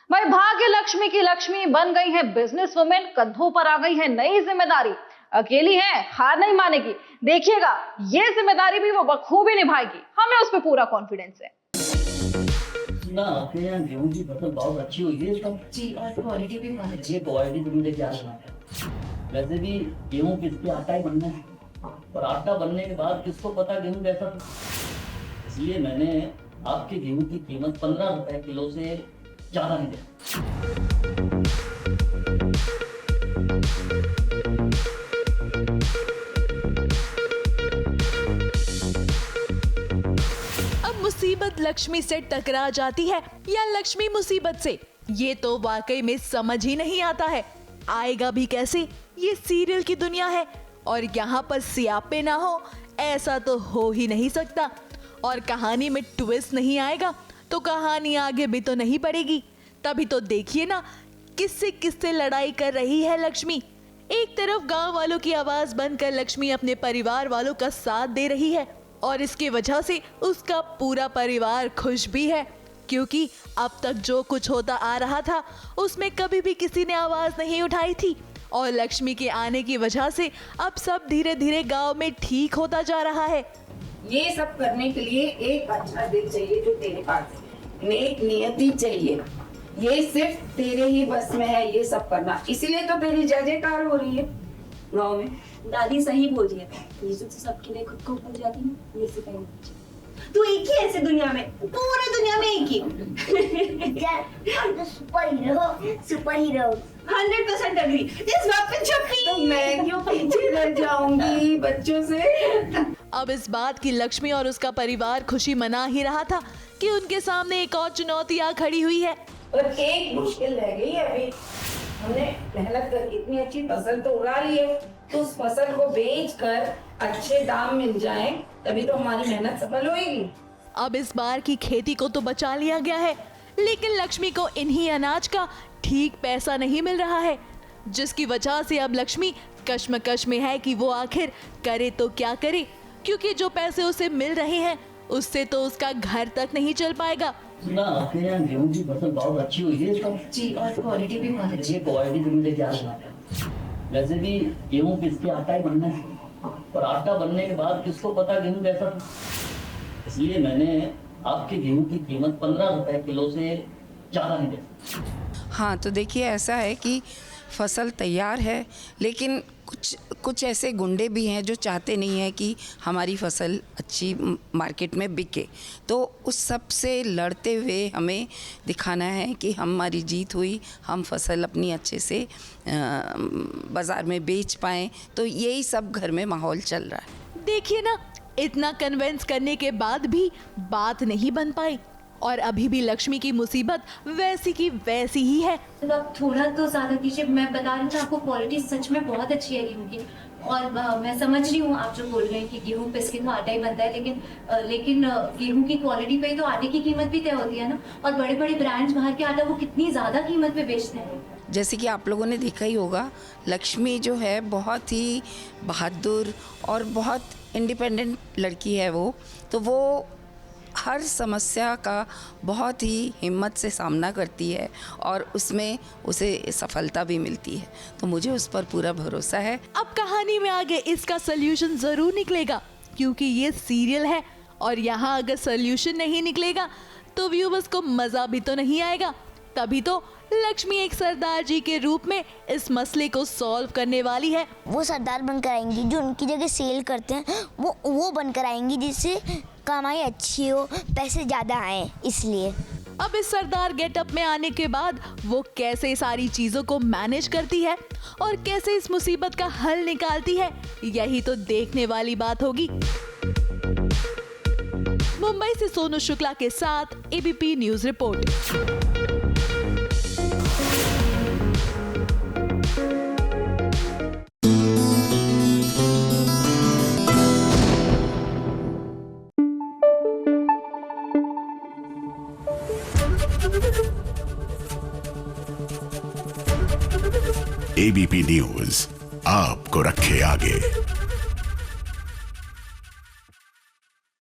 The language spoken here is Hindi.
भाई भाग्य लक्ष्मी की लक्ष्मी बन गई है बिजनेस वुमेन, कंधों पर आ गई है नई जिम्मेदारी। अकेली है, हार नहीं मानेगी। देखिएगा ये जिम्मेदारी भी वो बखूबी निभाएगी, हमें उस पर पूरा कॉन्फिडेंस है। ना आपके यहाँ गेहूं की फसल बहुत अच्छी हुई है इसका जी, और क्वालिटी भी बहुत अच्छी ये क्वालिटी तो मुझे क्या है। वैसे भी गेहूं किसके आटा ही बनना है, और आटा बनने के बाद किसको पता गेहूं कैसा था। इसलिए मैंने आपके गेहूं की कीमत 15 रुपए किलो से ज्यादा नहीं दी। अब मुसीबत लक्ष्मी से टकरा जाती है या लक्ष्मी मुसीबत से, ये तो वाकई में समझ ही नहीं आता है। आएगा भी कैसे, ये सीरियल की दुनिया है और यहाँ पर सियापे ना हो ऐसा तो हो ही नहीं सकता। और कहानी में ट्विस्ट नहीं आएगा तो कहानी आगे भी तो नहीं बढ़ेगी। तभी तो देखिए ना किससे किससे लड़ाई कर रही है लक्ष्मी। एक तरफ गांव वालों की आवाज बनकर लक्ष्मी अपने परिवार वालों का साथ दे रही है और इसकी वजह से उसका पूरा परिवार खुश भी है, क्योंकि अब तक जो कुछ होता आ रहा था उसमें कभी भी किसी ने आवाज नहीं उठाई थी। और लक्ष्मी के आने की वजह से अब सब धीरे धीरे गांव में ठीक होता जा रहा है। ये सब करने के लिए एक अच्छा दिल चाहिए जो तेरे पास है, नेक नियति चाहिए। ये सिर्फ तेरे ही बस में है ये सब करना, इसीलिए तो तेरी जय जयकार हो रही है गाँव में। दादी सही बोल रही है, ये जो तो सबके लिए खुद को भूल जाती है, ये सिखाई तू एक ही ऐसे दुनिया में, पूरे दुनिया में एक ही। Super hero 100% agree. इस बात पे छुट्टी तो मैं क्यों पीछे रह जाऊंगी बच्चों से। अब इस बात की लक्ष्मी और उसका परिवार खुशी मना ही रहा था कि उनके सामने एक और चुनौती आ खड़ी हुई है। और एक मुश्किल रह गई है अभी। हमने मेहनत करके इतनी अच्छी फसल तो उगा ली है, तो उस फसल को बेचकर अच्छे दाम मिल जाए तभी तो हमारी मेहनत सफल होएगी। अब इस बार की खेती को तो बचा लिया गया है, लेकिन लक्ष्मी को इन्हीं अनाज का ठीक पैसा नहीं मिल रहा है, जिसकी वजह से अब लक्ष्मी कश्मकश में है कि वो आखिर करे तो क्या करे, क्योंकि जो पैसे उसे मिल रहे हैं उससे तो उसका घर तक नहीं चल पाएगा। ना आपके यहाँ गेहूं की फसल बहुत अच्छी हुई है इसका जी, और क्वालिटी भी बहुत अच्छी ये क्वालिटी तो मुझे क्या है। वैसे भी गेहूं किसके आटा ही बनना है, और आटा बनने के बाद किसको पता गेहूं कैसा था। इसलिए मैंने आपके गेहूं की कीमत 15 रुपए किलो से ज्यादा नहीं दी। हाँ, तो देखिए ऐसा है कि फसल तैयार है, लेकिन कुछ ऐसे गुंडे भी हैं जो चाहते नहीं हैं कि हमारी फसल अच्छी मार्केट में बिके। तो उस सब से लड़ते हुए हमें दिखाना है कि हमारी जीत हुई, हम फसल अपनी अच्छे से बाज़ार में बेच पाएँ। तो यही सब घर में माहौल चल रहा है। देखिए ना, इतना कन्विंस करने के बाद भी बात नहीं बन पाई और अभी भी लक्ष्मी की मुसीबत वैसी की वैसी ही है। तो आप थोड़ा तो ज्यादा कीजिए। मैं बता रही हूँ आपको, क्वालिटी सच में बहुत अच्छी है गेहूँ की। और मैं समझ रही हूँ आप जो बोल रहे हैं कि गेहूँ पिसके तो आटा ही बनता है, लेकिन गेहूँ की क्वालिटी पे ही तो आटे की कीमत भी तय होती है ना। और बड़े बड़े ब्रांड्स बाहर के आटा वो कितनी ज्यादा कीमत पे बेचते हैं। जैसे कि आप लोगों ने देखा ही होगा, लक्ष्मी जो है बहुत ही बहादुर और बहुत इंडिपेंडेंट लड़की है वो। तो वो हर समस्या का बहुत ही हिम्मत से सामना करती है और उसमें उसे सफलता भी मिलती है। तो मुझे उस पर पूरा भरोसा है। अब कहानी में आगे इसका सल्यूशन जरूर निकलेगा, क्योंकि ये सीरियल है और यहाँ अगर सल्यूशन नहीं निकलेगा तो व्यूअर्स को मजा भी तो नहीं आएगा। तभी तो लक्ष्मी एक सरदार जी के रूप में इस मसले को सॉल्व करने वाली है। वो सरदार बनकर आएंगी, जो उनकी जगह सेल करते हैं वो बनकर आएंगी, जिससे कमाई अच्छी हो, पैसे ज़्यादा आए। इसलिए अब इस सरदार गेटअप में आने के बाद वो कैसे सारी चीजों को मैनेज करती है और कैसे इस मुसीबत का हल निकालती है, यही तो देखने वाली बात होगी। मुंबई से सोनू शुक्ला के साथ ABP news report. ABP news आपको रखे आगे।